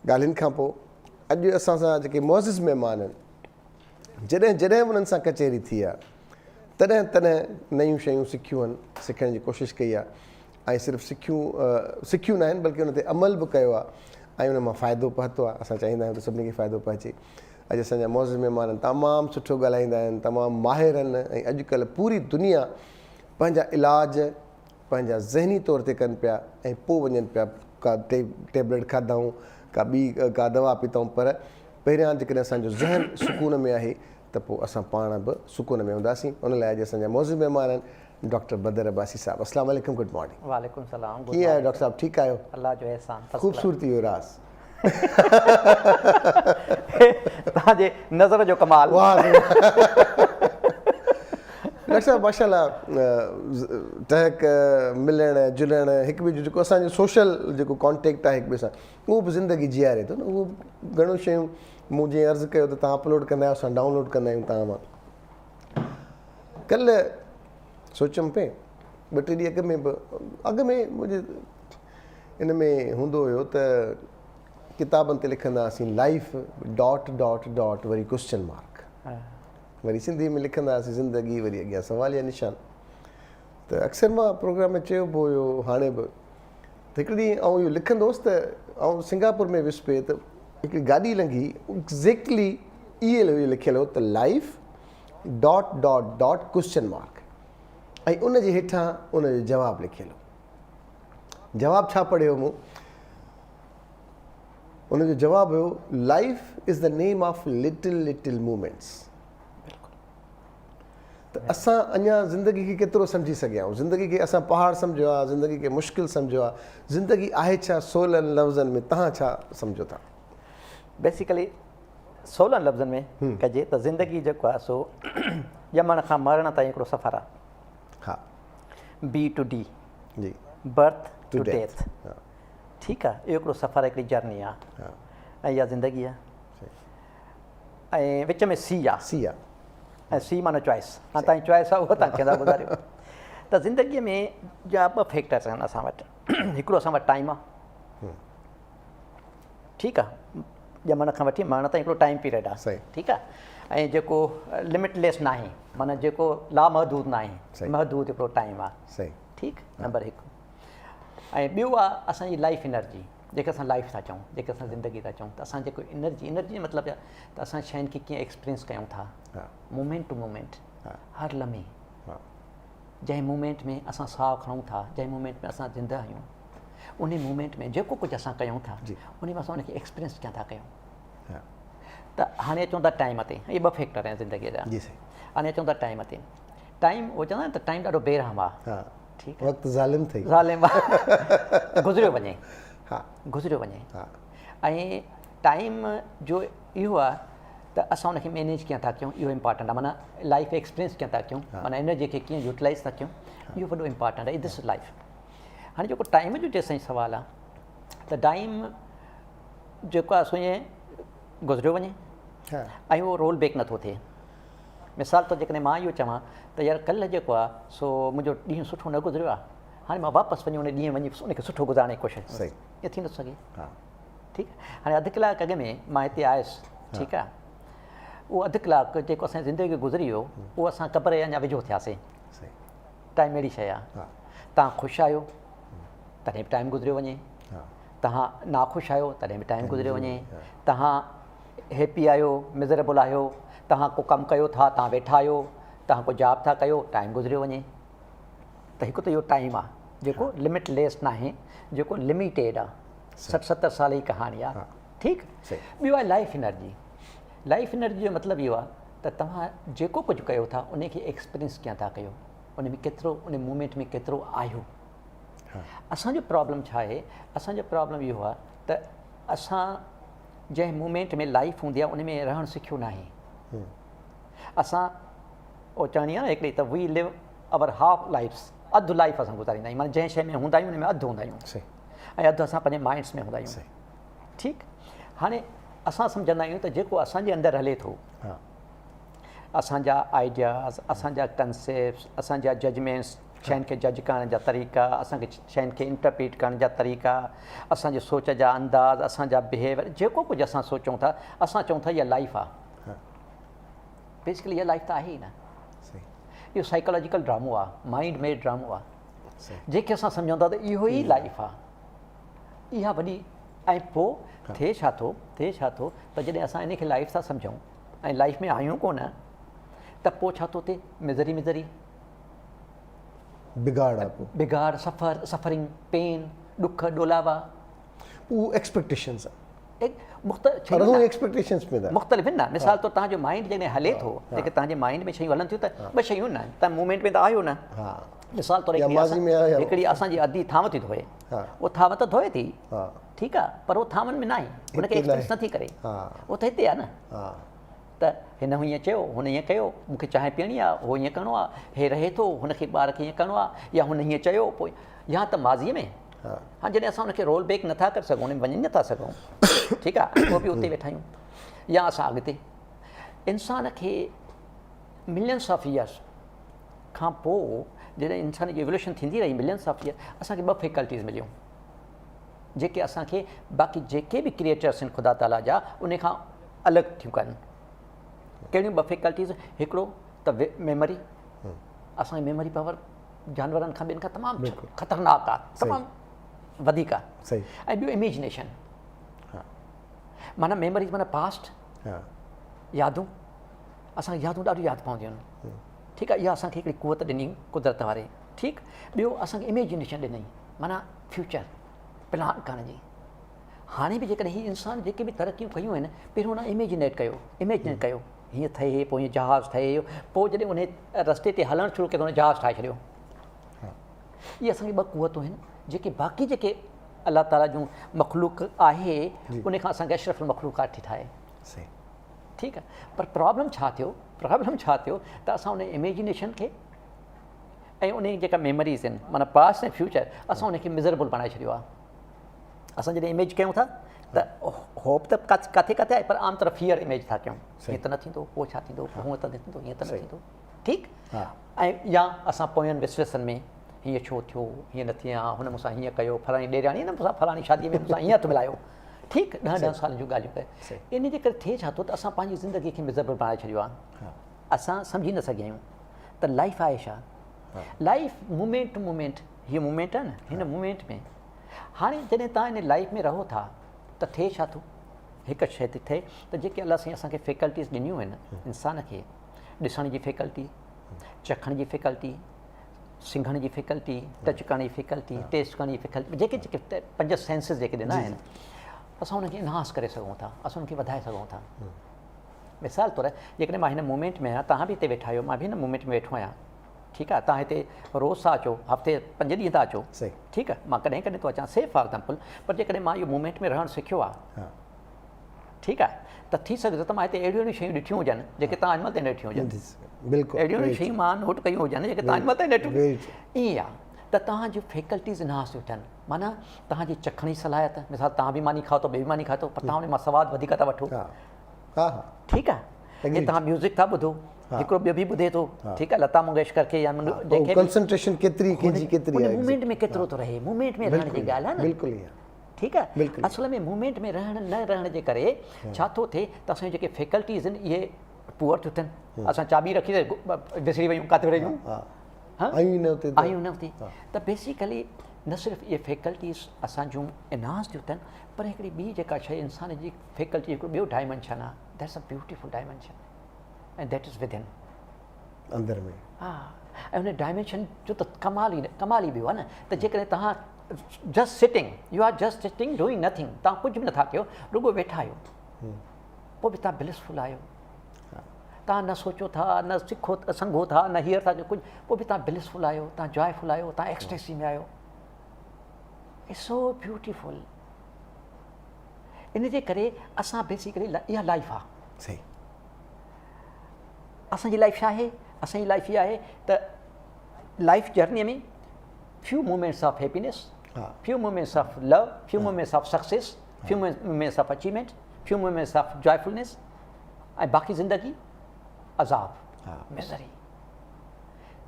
ॻाल्हियुनि खां पोइ अॼु असां सां जेके मुअज़िज़ महिमान आहिनि, जॾहिं जॾहिं उन्हनि सां कचहरी थी आहे तॾहिं तॾहिं नयूं शयूं सिखियूं आहिनि, सिखण जी कोशिशि कई आहे ऐं सिर्फ़ु सिखियूं न आहिनि बल्कि उन ते अमल बि कयो आहे ऐं उन मां फ़ाइदो पहुतो आहे। असां चाहींदा आहियूं त सभिनी खे फ़ाइदो पहुचे। अॼु असांजा मुअज़िज़ महिमान तमामु सुठो ॻाल्हाईंदा आहिनि, तमामु माहिर आहिनि ऐं अॼुकल्ह पूरी दुनिया पंहिंजा इलाज पंहिंजा ज़हनी तौर ते कनि पिया ऐं पोइ वञनि पिया का टेबलेट खाधऊं, का दवा पीतऊं, पर पहिरियां जेकॾहिं असांजो ज़हन सुकून में आहे त पोइ असां पाण बि सुकून में हूंदासीं। उन लाइ अॼु असांजा मुअज़िज़ महिमान आहिनि डॉक्टर बदर अब्बासी साहब। अस्सलाम वालेकुम, गुड मॉर्निंग। वालेकुम सलाम। कीअं आहियो डॉक्टर साहब, ठीकु आहियो? अल्लाह जो एहसान। ख़ूबसूरती जो राज़ तव्हांजे नज़र जो कमाल। डॉक्टर साहब माशाल्लाह, टहक मिलणु जुलणु हिक ॿिए जो जेको असांजो सोशल जेको कॉन्टेक्ट आहे हिक ॿिए सां, उहो बि ज़िंदगी जीआरे थो न। उहो घणियूं शयूं मूं जीअं अर्ज़ु कयो त तव्हां अपलोड कंदा आहियो, असां डाउनलोड कंदा आहियूं तव्हां मां। कल्ह सोचियुमि पे 2-3 ॾींहं अॻु में मुंहिंजे इन में हूंदो हुयो त किताबनि ते लिखंदा हुआसीं लाइफ ... वरी क्वेश्चन मार्क, वरी सिंधी में लिखंदा हुआसीं ज़िंदगी, वरी अॻियां सवालिया निशान। त अक्सर मां प्रोग्राम में चयो बि हुयो, हाणे बि त हिकिड़े ॾींहुं आउं इहो लिखंदो हुउसि त आउं सिंगापुर में वियुसि पे त हिकिड़ी गाॾी लंघी, एक्ज़ेक्टली इहे लिखियलु हो त लाइफ ... क्वेश्चन मार्क ऐं उन जे हेठां उनजो जवाबु लिखियलु हो। जवाबु छा पढ़ियो मूं? उनजो जवाबु हुयो life is the name of little movements. त असां अञा ज़िंदगी खे केतिरो सम्झी सघिया आहियूं? ज़िंदगी खे असां पहाड़ सम्झियो आहे, ज़िंदगी खे मुश्किल सम्झियो आहे। ज़िंदगी आहे छा 16 लफ़्ज़नि में? तव्हां छा सम्झो था? बेसिकली 16 लफ़्ज़नि में कजे त ज़िंदगी जेको आहे सो ॼमण खां मरण ताईं हिकिड़ो सफ़र आहे। हा, बी टू डी जी, बर्थ टू डेथ। डेथ। ठीकु आहे, इहो हिकिड़ो सफ़र आहे, हिकिड़ी जर्नी आहे ऐं इहा ज़िंदगी आहे। ऐं विच में सी आहे ऐं सी माना चॉइस। हाणे तव्हांजी चॉइस आहे, उहा तव्हां कंदा ॿुधायो। त ज़िंदगीअ में जा 2 फैक्टर्स आहिनि असां वटि। हिकिड़ो असां वटि टाइम आहे, ठीकु आहे, ॼमण खां वठी मरण ताईं हिकिड़ो टाइम पीरियड आहे, ठीकु आहे। ऐं जेको लिमिटलेस न आहे, माना जेको लामहदूद न आहे, महदूद हिकिड़ो टाइम आहे, ठीकु। नंबर 1। ऐं ॿियो आहे असांजी लाइफ एनर्जी, जेके असां लाइफ था चऊं, जेके असां ज़िंदगी था चऊं। त असां जेको एनर्जी मतिलबु आहे त असां शयुनि खे कीअं एक्सपीरियंस कयूं था, मोमेंट टू मोमेंट, हर लम्हे। जंहिं मोमेंट में असां साहु खणूं था, जंहिं मोमेंट में असां ज़िंदा आहियूं, उन मोमेंट में जेको कुझु असां कयूं था, उन में असां उनखे एक्सपीरियंस कीअं था कयूं। त हाणे अचूं था टाइम ते। इहे 2 फैक्टर आहिनि ज़िंदगीअ जा। हाणे अचूं था टाइम ते। टाइम उहो चवंदा आहिनि त टाइम ॾाढो बेरहम आहे, ठीकु आहे, वक़्तु ज़ालिम आहे, गुज़रियो वञे। ऐं टाइम जो इहो आहे त असां उनखे मैनेज कीअं था कयूं, इहो इम्पॉर्टेंट आहे। माना लाइफ एक्सपीरियंस कीअं था कयूं, माना एनर्जी खे कीअं यूटिलाइज़ था कयूं, इहो वॾो इम्पॉर्टेंट आहे। This is life. हाणे जेको टाइम जो जेसिताईं सुवालु आहे त टाइम जेको आहे सो ईअं गुज़रियो वञे ऐं उहो रोल बैक नथो थिए। मिसाल तौरु जेकॾहिं मां इहो चवां त यार कल्ह जेको आहे सो मुंहिंजो ॾींहुं सुठो न गुज़रियो आहे, हाणे मां वापसि वञी उन ॾींहुं वञी उनखे सुठो गुज़ारण जी कोशिशि, ईअं थी नथो सघे, ठीकु। हाणे अधु कलाक अॻु में मां हिते आयुसि, ठीकु आहे, उहो अधु कलाकु जेको असांजी ज़िंदगी गुज़री वियो, उहो असां क़बर जे अञा वेझो थियासीं। टाइम अहिड़ी शइ आहे, तव्हां ख़ुशि आहियो तॾहिं बि टाइम गुज़रियो वञे, तव्हां नाख़ुशि आहियो तॾहिं बि टाइम गुज़रियो वञे, तव्हां हैप्पी आहियो मिज़रेबल आहियो, तव्हां को कमु कयो था, तव्हां वेठा आहियो, तव्हां को जॉब था कयो, टाइम गुज़रियो वञे। त हिकु त इहो टाइम आहे जेको लिमिटलेस न आहे, जेको लिमिटेड आहे, 60-70 साल जी कहाणी आहे, ठीकु। ॿियो आहे लाइफ एनर्जी। लाइफ एनर्जी जो मतिलबु इहो आहे त तव्हां जेको कुझु कयो था उनखे एक्सपीरियंस कीअं था कयो, उन में केतिरो, उन मोमेंट में केतिरो आहियो। असांजो प्रॉब्लम छा आहे? असांजो प्रॉब्लम इहो आहे त असां जंहिं मोमेंट में लाइफ हूंदी आहे उन में रहणु सिखियो न आहे। असां उहो चवणी आहे न हिकिड़ी त we live our half lifes, अधु लाइफ असां गुज़ारींदा आहियूं। माना जंहिं शइ में हूंदा आहियूं उन में अधु हूंदा आहियूं ऐं अधु असां पंहिंजे माइंड्स में हूंदा आहियूं, ठीकु। हाणे असां सम्झंदा आहियूं त जेको असांजे अंदरि हले थो, असांजा आइडियाज़, असांजा कंसेप्ट्स, असांजा जजमेंट्स, शयुनि खे जज करण जा तरीक़ा, असांखे शयुनि खे इंटरप्रीट करण जा तरीक़ा, असांजे सोच जा अंदाज़, असांजा बिहेवियर, जेको कुझु असां सोचूं था, असां चऊं था इहा लाइफ आहे। बेसिकली इहा लाइफ त आहे ई न। इहो साइकोलॉजिकल ड्रामो आहे, माइंड मेड ड्रामो आहे, जेके असां सम्झूं था त इहो ई लाइफ आहे, इहा वॾी। ऐं पोइ थिए छा थो त जॾहिं असां इन खे लाइफ था सम्झूं ऐं लाइफ में आहियूं कोन, त पोइ छा थो थिए, मिज़री बिगाड़, सफरिंग, पेन, ॾुख ॾोलावा, उहो एक्सपेक्टेशंस मुख़्तलिफ़ आहिनि न। मिसाल तौरु तव्हांजो माइंड जॾहिं हले थो, जेके तव्हांजे माइंड में शयूं हलनि थियूं, त ॿ शयूं न, तव्हां मूवमेंट में त आहियो न। मिसाल तौरु हिकिड़ी असांजी अधी थांव थी धोए, उहा थांव त धोए थी, ठीकु आहे, पर उहो थांवनि में न आहे, हुनखे एक्सप्रेस नथी करे, उहो त हिते आहे न। त हिन हीअं चयो, हुन हीअं कयो, मूंखे चांहि पीअणी आहे, उहो हीअं करिणो आहे, हे रहे थो, हुनखे ॿार खे हीअं करिणो आहे, या हुन हीअं चयो, पोइ या त माज़ीअ में। हाणे जॾहिं असां हुनखे रोल बैक नथा करे सघूं, वञी नथा सघूं, ठीकु आहे, पोइ बि उते वेठा आहियूं, या असां अॻिते इंसान खे मिलियंस ऑफ ईयर्स खां पोइ जॾहिं इंसान जी एवोल्यूशन थींदी रही, मिलियंस ऑफ ईयर, असांखे ॿ फैकल्टीज़ मिलियूं, जेके असांखे बाक़ी जेके बि क्रिएटर्स आहिनि ख़ुदा ताला जा, उन खां अलॻि थियूं कनि। कहिड़ियूं ॿ फैकल्टीज़? हिकिड़ो त मेमोरी, असांजी मेमोरी पावर जानवरनि खां ॿियनि खां तमामु ख़तरनाक आहे, तमामु वधीक आहे। ऐं ॿियो इमेजिनेशन, माना मेमोरीज़ माना पास्ट, यादूं, असांखे यादूं ॾाढियूं यादि पवंदियूं आहिनि, ठीकु आहे, इहा असांखे हिकिड़ी कुवत ॾिनी कुदरत वारे, ठीकु। ॿियो असांखे इमेजिनेशन ॾिनई, माना फ्यूचर प्लान करण जी। हाणे बि जेकॾहिं हीअ इंसान जेके बि तरक़ियूं कयूं आहिनि, पहिरियों हुन इमेजिनेट कयो, हीअं थिए, पोइ हीअं जहाज़ ठहे, पोइ जॾहिं उन रस्ते ते हलणु शुरू कयो त हुन जहाज़ ठाहे छॾियो। इहे असांखे ॿ कुवतूं आहिनि, जेके बाक़ी जेके अलाह ताला जूं मख़लूक आहे, उन खां असांखे अशरफुल मख़लूक़ात थी ठाहे, ठीकु आहे। पर प्रॉब्लम छा थियो त असां उन इमेजिनेशन खे ऐं उन जेका मेमोरीज़ आहिनि, माना पास्ट ऐं फ्यूचर, असां उनखे मिज़रेबल बणाए छॾियो आहे। असां जॾहिं इमेज कयूं था त होप त किथे आहे, पर आम तरह फियर इमेज था कयूं, हीअं त न थींदो, पोइ छा थींदो, हूअं त न थींदो, हीअं त न थींदो, ठीकु। ऐं या असां पोयनि विश्वासनि में हीअं छो थियो, हीअं न थियां, हुन मूंसां हीअं कयो, फलाणी ॾेराणी न मूंसां फलाणी शादीअ में मूंसां हीअं हथु मिलायो, ठीकु, 10 साल जूं ॻाल्हियूं कयो। इन जे करे थिए छा थो त असां पंहिंजी ज़िंदगीअ खे मिज़रेबल बणाए छॾियो आहे। असां सम्झी न सघिया आहियूं त लाइफ आहे छा। लाइफ मूमेंट टू मूमेंट, हीअ मूमेंट आहे न, हिन मूमेंट में हाणे जॾहिं तव्हां हिन लाइफ में रहो था त थिए छा थो, हिकु शइ थी थिए त जेके अलाह साईं असांखे फैकल्टीज़ ॾिनियूं आहिनि इंसान खे, ॾिसण जी फैकल्टी, चखण जी फैकल्टी, सिंघण जी फैकल्टी, टच करण जी फैकल्टी, टेस्ट करण जी फैकल्टी, जेके 5 सेंसिस जेके ॾिना आहिनि, असां हुनखे इनहांस करे सघूं था, असां हुनखे वधाए सघूं था। मिसाल तौरु जेकॾहिं मां हिन मूमेंट में आहियां, तव्हां बि हिते वेठा आहियो, मां बि हिन मूमेंट में वेठो आहियां, ठीकु आहे। तव्हां हिते रोज़ था अचो, हफ़्ते 5 ॾींहं था अचो, ठीकु आहे, मां कॾहिं कॾहिं थो अचां, सेफ फॉर एग्ज़ाम्पल, पर जेकॾहिं मां इहो मूमेंट में रहणु सिखियो आहे, ठीकु आहे, त थी सघे त मां हिते अहिड़ियूं शयूं ॾिठियूं हुजनि जेके तव्हां अॼु ताईं न ॾिठियूं हुजनि, अहिड़ियूं शयूं मां नोट कयूं हुजनि जेके तव्हां अॼु ताईं न ॾिठियूं। ईअं आहे त तव्हांजूं फैकल्टीज़ इनहांस थियूं थियनि, माना तव्हांजी चखण जी सलाहियत, मिसाल तव्हां बि मानी खाओ, ॿिए बि मानी खाओ, पर तव्हां हुन मां सवादु वधीक था वठो, ठीकु आहे। जीअं तव्हां म्यूज़िक था ॿुधो, हिकिड़ो ॿियो बि ॿुधे थो, ठीकु आहे, लता मंगेशकर खे या कंसंट्रेशन मूवमेंट में केतिरो थो रहे, मूवमेंट में रहण जी ॻाल्हि आहे न, बिल्कुलु, ठीकु आहे। असल में मूवमेंट में न रहण जे करे छा थो थिए त असांजी जेके फैकल्टीज़ आहिनि इहे पुअर थियूं थियनि। असां चाबी रखी त विसरी वयूं, किथे रहियूं, आहियूं न हुते। त बेसिकली न सिर्फ़ु इहे फैकल्टीज़ असां जूं इनहांस थियूं थियनि, पर हिकिड़ी ॿी जेका शइ इंसान जी फैकल्टी, हिकिड़ो ॿियो डायमेंशन आहे, that's a beautiful dimension, and that is within, अंदरि में। हा, ऐं हुन डायमेंशन जो त कमाल ई ॿियो आहे न, त जेकॾहिं तव्हां just sitting, you are just sitting doing nothing, तव्हां कुझु बि नथा कयो, रुॻो वेठा आहियो, पोइ बि तव्हां ब्लिसफुल आहियो, तव्हां न सोचो था, न संघो था, न हीअर था कयो कुझु, पोइ बि तव्हां ब्लिसफुल आहियो, तव्हां जॉयफुल आहियो, तव्हां एक्सटेसी में आहियो। It's so beautiful. इन जे करे असां बेसिकली इहा लाइफ आहे, सही, असांजी लाइफ छा आहे, असांजी लाइफ इहा आहे त लाइफ जर्नीअ में few moments of happiness, few moments of love, few moments of success, few moments of achievement, few moments of joyfulness, ऐं बाक़ी ज़िंदगी अज़ाब, मिज़री।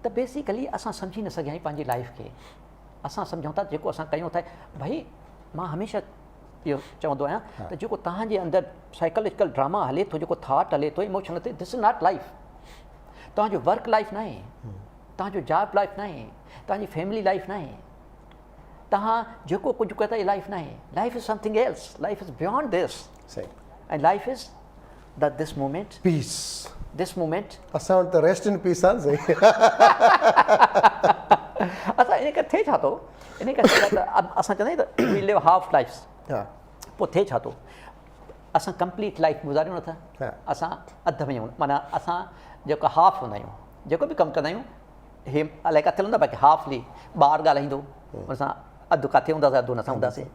त बेसिकली असां सम्झी न सघिया आहियूं पंहिंजी लाइफ खे। असां सम्झूं था जेको असां कयूं था, भई मां हमेशह इहो चवंदो आहियां त जेको तव्हांजे अंदरि साइकोलॉजिकल ड्रामा हले थो, जेको थाट हले थो, इमोशनल ते, दिस इज़ नॉट लाइफ। तव्हांजो वर्क लाइफ न आहे, तव्हांजो जॉब लाइफ न आहे, तव्हांजी फैमिली लाइफ न आहे, तव्हां जेको कुझु कयो था इहा लाइफ न आहे। Life is something else, life is beyond this. And life is the this moment, peace, this moment. असां वटि त रेस्ट इन पीस आहे सही। असां इन करे थिए छा थो, इन करे असां चवंदा आहियूं त वी लिव हाफ लाइफ। पोइ थिए छा थो, असां कंप्लीट लाइफ गुज़ारियूं नथा, असां अधु में आहियूं। माना असां जेको हाफ हूंदा आहियूं, जेको बि कमु कंदा आहियूं, हे अलाए किथे हूंदा बाक़ी हाफली। ॿारु ॻाल्हाईंदो, असां अधु किथे हूंदासीं, अधु न हूंदासीं।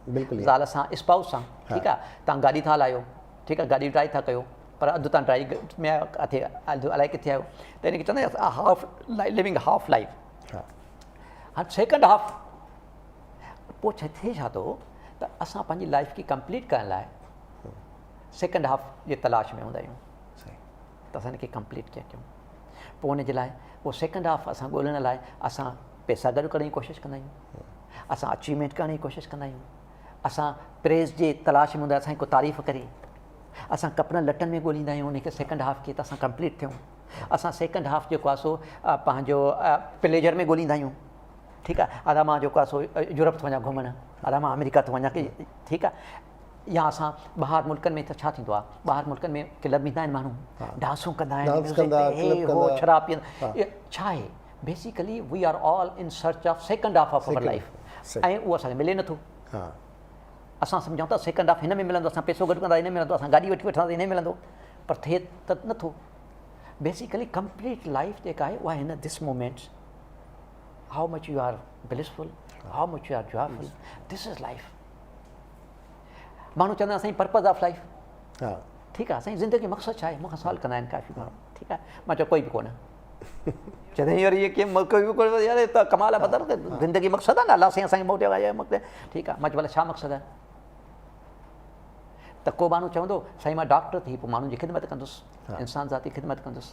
ज़ाल सां, स्पाउस सां, ठीकु आहे, तव्हां गाॾी था हलायो, ठीकु आहे, गाॾी ड्राइव था कयो, पर अधु तव्हां ड्राइव में आहियो, किथे अधु अलाए किथे आहियो। त इनखे चवंदा आहियूं हाफ लिविंग हाफ लाइफ। हाणे सेकेंड हाफ, पोइ थिए छा थो त असां पंहिंजी लाइफ खे कंप्लीट करण लाइ सेकेंड हाफ जे तलाश में हूंदा आहियूं त असां हिनखे कंप्लीट कीअं कयूं। पोइ हुनजे लाइ उहो सेकेंड हाफ असां ॻोल्हण लाइ असां पैसा गॾु करण जी कोशिशि कंदा आहियूं, असां अचीवमेंट करण जी कोशिशि कंदा आहियूं, असां प्रेज़ जे तलाश में हूंदा असांजी को तारीफ़ करे, असां कपिड़नि लटनि में ॻोल्हींदा आहियूं उनखे सेकेंड हाफ खे त असां कंप्लीट थियूं। असां सेकेंड हाफ जेको आहे सो पंहिंजो प्लेजर में ॻोल्हींदा आहियूं, ठीकु आहे, अदा मां जेको आहे सो यूरोप थो वञा घुमणु, अदा मां अमेरिका थो वञा, की ठीकु आहे, या असां ॿाहिरि मुल्कनि में त छा थींदो आहे, ॿाहिरि मुल्कनि में क्लब ईंदा आहिनि माण्हू, डांसूं कंदा आहिनि, हो शराब पीअंदा, छा आहे basically we are all in search of second half of our life. ऐं उहो असांखे मिले नथो। असां सम्झूं था सेकेंड हाफ हिन में मिलंदो, असां पैसो गॾु कंदा हिन में मिलंदो, असां गाॾी वठी वठंदासीं हिन में मिलंदो, पर थिए त नथो। बेसिकली कंप्लीट लाइफ जेका आहे उहा हिन this moments, how much you are blissful, how much you are joyful, this is life. माण्हू चवंदा असांजी पर्पज़ ऑफ लाइफ, ठीकु आहे, असांजी ज़िंदगी मक़सदु छा आहे, मूंखां सवाल कंदा आहिनि काफ़ी माण्हू, ठीकु आहे, मां चयो कोई बि कोन्हे। चवंदा यार इहे कीअं कोई बि कोन्हे, यार त कमाल आहे, बदर ज़िंदगी मक़सदु आहे न, अलाह साईं असांखे मोटियो आहे मक़सदु, ठीकु आहे। मां चयो भले छा मक़सदु आहे, त को माण्हू चवंदो साईं मां डॉक्टर थी पोइ माण्हुनि जी ख़िदमत कंदुसि, इंसान ज़ाती ख़िदमत कंदुसि,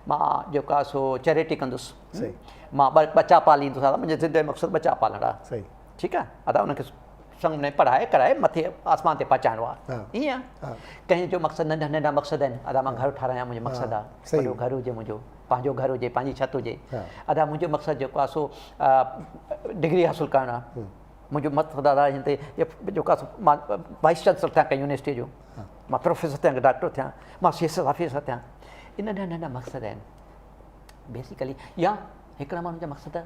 मां जेको आहे सो चैरिटी कंदुसि, मां बचा पालींदुसि, मुंहिंजे ज़िंदगी जो मक़सदु बचा पालणु आहे, ठीकु आहे, अदा उनखे संग में पढ़ाए कराए मथे आसमान ते पहुचाइणो आहे। ईअं कंहिंजो मक़सदु नंढा नंढा मक़सदु आहिनि, अदा मां घर ठाहिरायां, मुंहिंजो मक़सदु आहे, वॾो घर हुजे मुंहिंजो, पंहिंजो घर हुजे, पंहिंजी छित हुजे, अदा मुंहिंजो मक़सदु जेको आहे सो डिग्री हासिलु करणु आहे, मुंहिंजो मक़सदु आहे हिन ते जेको आहे मां वाइस चांसलर थियां कंहिं यूनिवर्सिटी जो, मां प्रोफेसर थियां, डॉक्टर थियां, मां CSS ऑफिसर थियां, इन नंढा नंढा मक़सदु आहिनि बेसिकली। या हिकिड़ा माण्हुनि जा मक़सदु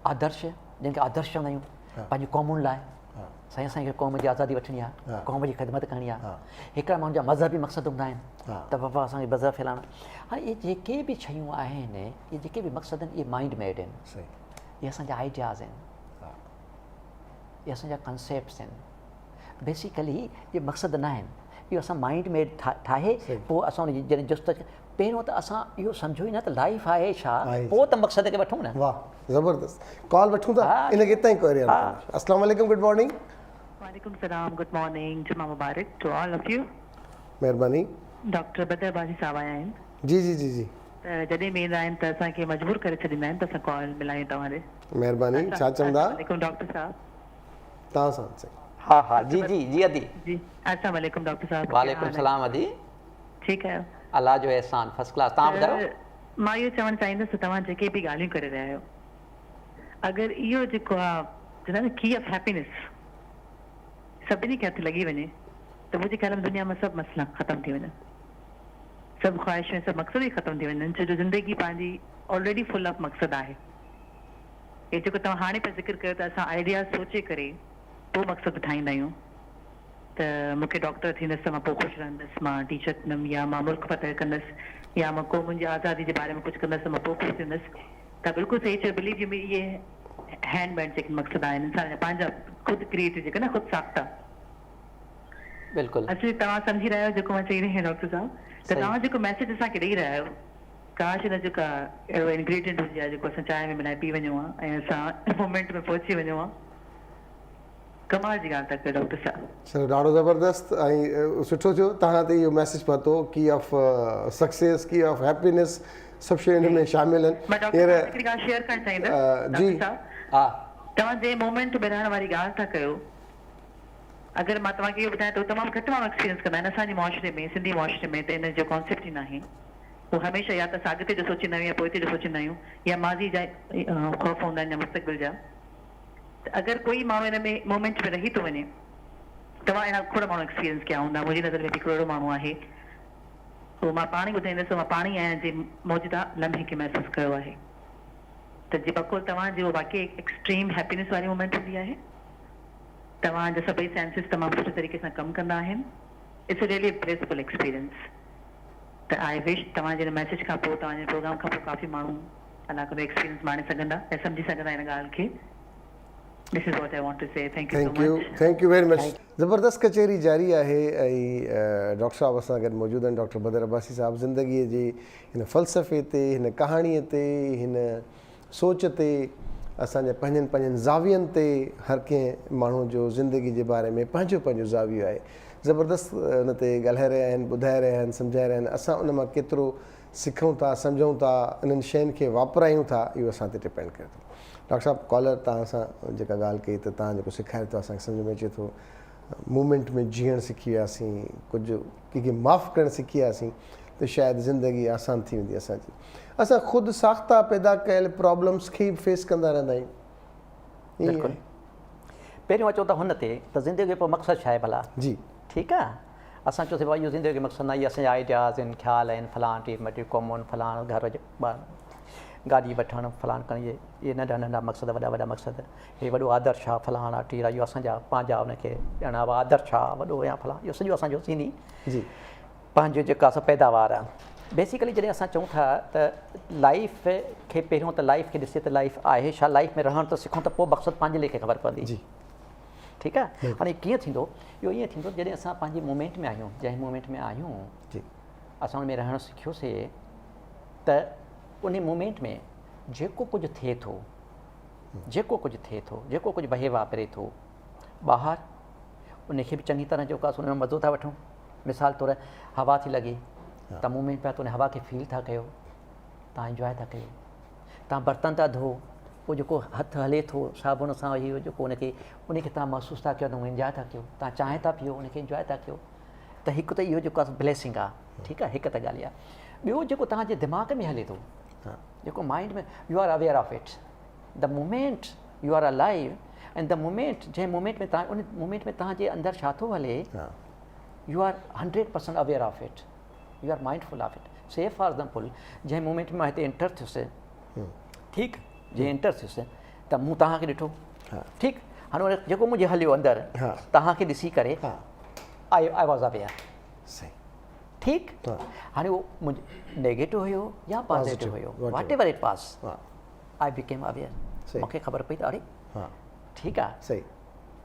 आदर्श, जंहिंखे आदर्श चवंदा आहियूं, पंहिंजी क़ौमुनि लाइ, साईं असांखे क़ौम जी आज़ादी वठणी आहे, क़ौम जी ख़िदमत करणी आहे। हिकिड़ा माण्हुनि जा मज़हबी मक़सदु हूंदा आहिनि त बाबा असांखे मज़हब फैलाइणु। हाणे इहे जेके बि शयूं आहिनि, इहे जेके बि मक़सदु आहिनि, इहे माइंड मेड आहिनि, इहे असांजा आइडियाज़ आहिनि, इहे असांजा कंसेप्ट्स आहिनि। बेसिकली इहे मक़सदु न आहिनि, इहो असां माइंड मेड ठाहे पोइ असां उनजी जॾहिं जुस्त, पहिरियों त असां इहो सम्झो ई न त लाइफ आहे छा, पोइ त मक़सद खे वठूं न। वाह ज़बरदस्त, कॉल वठूं था, इनखे हितां ई क्वेरी आहे। अस्सलाम वालेकुम, गुड मॉर्निंग। वालेकुम सलाम, गुड मॉर्निंग, जुमा मुबारक टू ऑल ऑफ यू। महिरबानी। डॉक्टर बदर बाजी साहब आया आहिनि। जी जी जी जी। त जॾहिं बि ईंदा आहिनि त असांखे मजबूर करे छॾींदा आहिनि त असां कॉल मिलायूं तव्हांखे। महिरबानी, छा चवंदा? वालेकुम डॉक्टर साहब। तव्हां सां सही। हा हा जी जी जी अदी जी, अस्सलाम वालेकुम डॉक्टर साहब। वालेकुम सलाम अदी। ठीकु आहियो? अल्लाह जो एहसान, फर्स्ट क्लास। तव्हां ॿुधायो? मां इहो चवणु चाहींदुसि तव्हां जेके बि ॻाल्हियूं करे रहिया आहियो, अगरि इहो जेको आहे चवंदा आहिनि की ऑफ हैप्पीनेस सभिनी खे हथु लॻी वञे त मुंहिंजे ख़्याल में दुनिया में सभु मसइला ख़तमु थी वञनि, सभु ख़्वाहिशूं, सभु मक़सद ई ख़तमु थी वञनि, छो जो ज़िंदगी पंहिंजी ऑलरेडी फुल ऑफ मक़सदु आहे। हे जेको तव्हां हाणे पिया ज़िक्र कयो त असां आइडिया सोचे करे पोइ मक़सदु ठाहींदा आहियूं, त मूंखे डॉक्टर थींदसि त मां पोइ ख़ुशि रहंदसि, मां टीचर थींदमि, या मां मुल्क फतह कंदसि, या मां को मुंहिंजी आज़ादी जे बारे में कुझु कंदसि त मां पोइ ख़ुशि थींदसि। त बिल्कुलु सही चयो, बिलीव यू मी, इहे हैंडमेड जेके मक़सदु आहिनि इंसान जा पंहिंजा ख़ुदि क्रिएटिव जेके न ख़ुदि साख्ता। बिल्कुलु असली तव्हां सम्झी रहिया आहियो जेको मां चई रही आहियां डॉक्टर साहब, त तव्हां जेको मैसेज असांखे ॾेई रहिया आहियो, काश हिन जेका अहिड़ो इंग्रीडियंट हुजे जेको असां चांहि में मिलाए पी वञूं हा ऐं असां मोमेंट में पहुची वञूं हा, कमाल जी ॻाल्हि था कयो डॉक्टर साहब। चलो ॾाढो ज़बरदस्त ऐं सुठो थियो तव्हां ते इहो मैसेज पहुतो की ऑफ सक्सेस की ऑफ हैप्पीनेस सभु शयूं हिन में शामिल मां आहिनि। डॉक्टर साहब हिकिड़ी ॻाल्हि शेयर करणु चाहींदसि। जी डॉक्टर साहब हा तव्हां जे मोमेंट में रहण वारी ॻाल्हि था कयो, अगरि मां तव्हांखे इहो ॿुधायां त तमामु घटि माण्हू एक्सपीरियंस कंदा आहिनि असांजे मुआशरे में, सिंधी मुआशरे में, त इन जो कॉन्सेप्ट ई न आहे। हू हमेशह या त असां अॻिते जो सोचींदा आहियूं या पोइते जो सोचींदा आहियूं, या माज़ी जा ख़ौफ़ हूंदा आहिनि या मुस्तक़बिल जा। त अगरि कोई माण्हू हिन में मोमेंट में रही थो वञे, तव्हां अहिड़ा खोड़ माण्हू एक्सपीरियंस कया हूंदा, मुंहिंजी नज़र में हिकिड़ो अहिड़ो माण्हू आहे, उहो मां पाण ई ॿुधाईंदसि, मां पाण ई आहियां जे मौजूदा लम्हे खे महसूसु कयो आहे। त जे बकुल तव्हांजी उहो वाक़ई एक्सट्रीम हैप्पीनेस वारी मोमेंट हूंदी आहे, तव्हांजा सभई सेंसिस तमामु सुठे तरीक़े सां कमु कंदा आहिनि। It's a really blessful experience. त आई विश तव्हांजे हिन मैसेज खां पोइ, तव्हांजे प्रोग्राम खां पोइ काफ़ी माण्हू अलाह करे एक्सपीरियंस माणे सघंदा ऐं सम्झी सघंदा हिन ॻाल्हि खे। This is what I want to say. Thank you very much. ज़बरदस्त कचहरी जारी आहे ऐं डॉक्टर साहब असां गॾु मौजूदु आहिनि, डॉक्टर बदर अब्बासी साहब ज़िंदगीअ जे हिन फ़लसफ़े ते, हिन कहाणीअ ते, हिन सोच ते, असांजे पंहिंजनि ज़ावियनि ते, हर कंहिं माण्हू जो ज़िंदगी जे बारे में पंहिंजो ज़ावियो आहे। ज़बरदस्त हुन ते ॻाल्हाए रहिया आहिनि, ॿुधाए रहिया आहिनि, सम्झाए रहिया आहिनि। असां उन मां केतिरो सिखूं था, सम्झूं था, इन्हनि शयुनि खे वापरायूं था, इहो असां ते डिपेंड करे थो। डॉक्टर साहब कॉलर तव्हां सां जेका ॻाल्हि कई त तव्हां जेको सेखारियो अथव असांखे सम्झ में अचे थो, मूमेंट में जीअणु सिखी वियासीं, कुझु कंहिंखे माफ़ु करणु सिखी वियासीं त शायदि ज़िंदगी आसान थी वेंदी असांजी। असां ख़ुदि साख़्ता पैदा कयल प्रॉब्लम्स खे ई फेस कंदा रहंदा आहियूं। बिल्कुलु। पहिरियों अचो त हुन ते त ज़िंदगी जो मक़सदु छा आहे भला? जी ठीकु आहे। असां चयोसीं भाई इहो ज़िंदगी जो मक़सदु न, इहे असांजा आइडियाज़ आहिनि, ख़्याल आहिनि, फलाण टी मटी कॉमन, फलाण घर जो गाॾी वठणु, फलाण करणु, इहे नंढा नंढा मक़सद, वॾा वॾा मक़सद, हे वॾो आदर्श आहे, फलाण आहे, टीरा, इहो असांजा पंहिंजा हुनखे ॼणा आदर्श आहे वॾो या फलाण, इहो सॼो असांजो सिंधी जी पंहिंजो जेका असां पैदावार आहे। बेसिकली जॾहिं असां चऊं था त लाइफ खे पहिरियों त लाइफ खे ॾिसे त लाइफ आहे छा, लाइफ में रहणु त सिखूं त पोइ मक़सदु पंहिंजे लेखे ख़बर पवंदी। जी ठीकु आहे। हाणे कीअं थींदो, इहो ईअं थींदो जॾहिं असां पंहिंजे मूमेंट में आहियूं, जंहिं मूमेंट में आहियूं जी असां हुन में रहणु सिखियोसीं त उन मूमेंट में जेको कुझु थिए थो, जेको कुझु बहे वापरे थो ॿाहिरि, उनखे बि चङी तरह जेको आहे उन में मज़ो था वठूं। मिसाल तौरु हवा थी लॻे त मूमेंट पिया त उन हवा खे फील था कयो, तव्हां इंजॉय था कयो। तव्हां बर्तन था धो, पोइ जेको हथु हले थो साबुण सां, इहो जेको उनखे तव्हां महसूसु था कयो त इंजॉय था कयो। तव्हां चांहि था पियो, उनखे इंजॉय था कयो। त हिकु त इहो जेको आहे ब्लेसिंग आहे। ठीकु आहे, हिकु त ॻाल्हि आहे। ॿियो जेको तव्हांजे दिमाग़ में हले थो, जेको माइंड में, you are aware of it the moment you are alive and the moment, जंहिं मोमेंट में तव्हां उन मोमेंट में तव्हांजे अंदरि छा थो हले, you are 100% aware of it, you are mindful of it. Say for example जंहिं मोमेंट में मां हिते एंटर थियुसि, ठीकु, जीअं एंटर थियुसि त मूं तव्हांखे ॾिठो, ठीकु, हाणे उन जेको मुंहिंजे हलियो अंदरि तव्हांखे ॾिसी करे आई वॉज़ अवेयर। सही, ठीकु। हाणे उहो मुंहिंजो नेगेटिव हुयो या पॉज़िटिव हुयो, what ever it was, I became aware. मूंखे ख़बर पई त अरे ठीकु आहे, सही,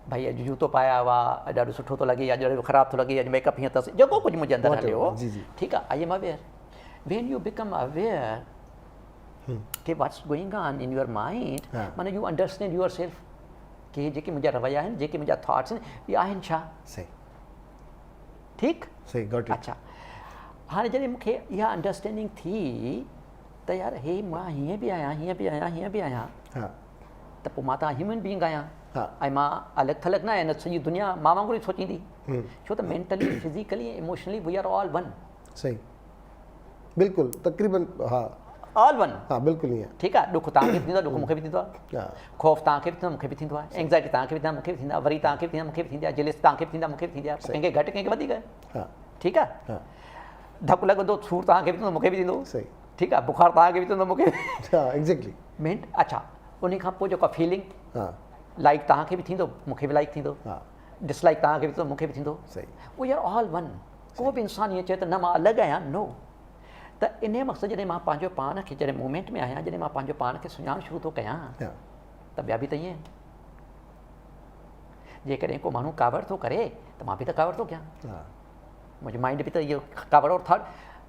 भाई अॼु जूतो पाया हुआ, अॼु ॾाढो सुठो थो लॻे, अॼु ख़राबु थो लॻे, अॼु मेकअप हीअं अथसि, जेको कुझु मुंहिंजे अंदरि हलियो, ठीकु आहे, I am aware. When you become aware कि what's going on in your mind, माना यू अंडरस्टैंड योर सेल्फ कि जेके मुंहिंजा रवैया आहिनि, जेके मुंहिंजा थॉट्स आहिनि, इहे आहिनि छा। सही, ठीकु, सही, गॉट इट। अच्छा, हाणे जॾहिं मूंखे इहा अंडरस्टैंडिंग थी त यार हे मां हीअं बि आहियां, हीअं बि आहियां, हीअं बि आहियां, त पोइ मां त ह्यूमन बीइंग आहियां, ऐं मां अलॻि थलॻि न आहियां, सॼी दुनिया मां वांगुरु ई सोचींदी, छो त mentally, physically, emotionally we are all one. सही, बिल्कुलु, तक़रीबन, ऑल वन। बिल्कुलु ईअं। ठीकु आहे, ॾुख तव्हांखे बि थींदो आहे, ॾुख मूंखे बि थींदो आहे, ख़ौफ़ तव्हांखे बि थींदो आहे, मूंखे बि थींदो आहे, एंग्ज़ाइटी तव्हांखे बि थींदी आहे, मूंखे बि थींदी आहे, वरी तव्हांखे बि थींदी आहे, मूंखे बि थींदी आहे, जेलस तव्हांखे बि थींदी आहे, मूंखे बि थींदी आहे, कंहिंखे घटि कंहिंखे वधीक। ठीकु आहे, धकु लॻंदो, सूरु तव्हांखे बि थींदो, मूंखे बि थींदो। सही, ठीकु आहे, बुखार तव्हांखे बि थींदो, मूंखे एग्ज़ैक्टली। अच्छा, उन खां पोइ जेको फीलिंग, लाइक तव्हांखे बि थींदो, मूंखे बि लाइक थींदो, डिसलाइक तव्हांखे बि थींदो, मूंखे बि थींदो। सही, वी आर ऑल वन। को बि इंसानु ईअं चए त न मां अलॻि आहियां, नो। त इन मक़सदु जॾहिं मां पंहिंजो पाण खे, जॾहिं मूमेंट में आहियां, जॾहिं मां पंहिंजो पाण खे सुञाणणु शुरू थो कयां, त ॿिया बि त ईअं, जेकॾहिं को माण्हू कावड़ थो करे त मां बि त कावड़ थो कयां, मुंहिंजो माइंड बि त इहो कावड़ और थॉट।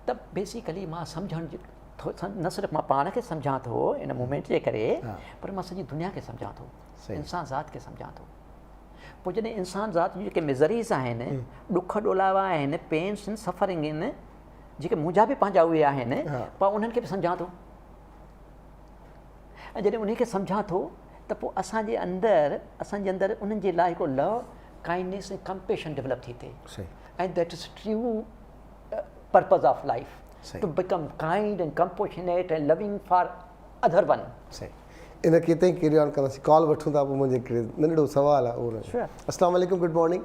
त बेसिकली मां सम्झण न सिर्फ़ु मां पाण खे सम्झां थो इन मूमेंट जे करे, पर मां सॼी दुनिया खे सम्झां थो, इंसान ज़ात खे सम्झां थो। पोइ जॾहिं इंसान ज़ात जूं जेके मिज़रीज़ आहिनि, ॾुख ॾोलावा आहिनि, पेन्स आहिनि, सफ़रिंग आहिनि, जेके मुंहिंजा बि पंहिंजा उहे आहिनि, पर उन्हनि खे बि सम्झां थो। ऐं जॾहिं उन्ही खे सम्झां थो त पोइ असांजे अंदरि उन्हनि जे लाइ हिकिड़ो लव, काइंडनेस ऐं कंपेशन डेवलप थी थिए। ऐं that is true purpose of life, to become kind and compassionate and loving for other one. सही, इन खे हिते ई कैरी ऑन कंदासीं। कॉल वठूं था, पोइ मुंहिंजे हिकिड़े नंढिड़ो सुवालु आहे उहो। अस्सलाम वालेकुम, गुड मॉर्निंग।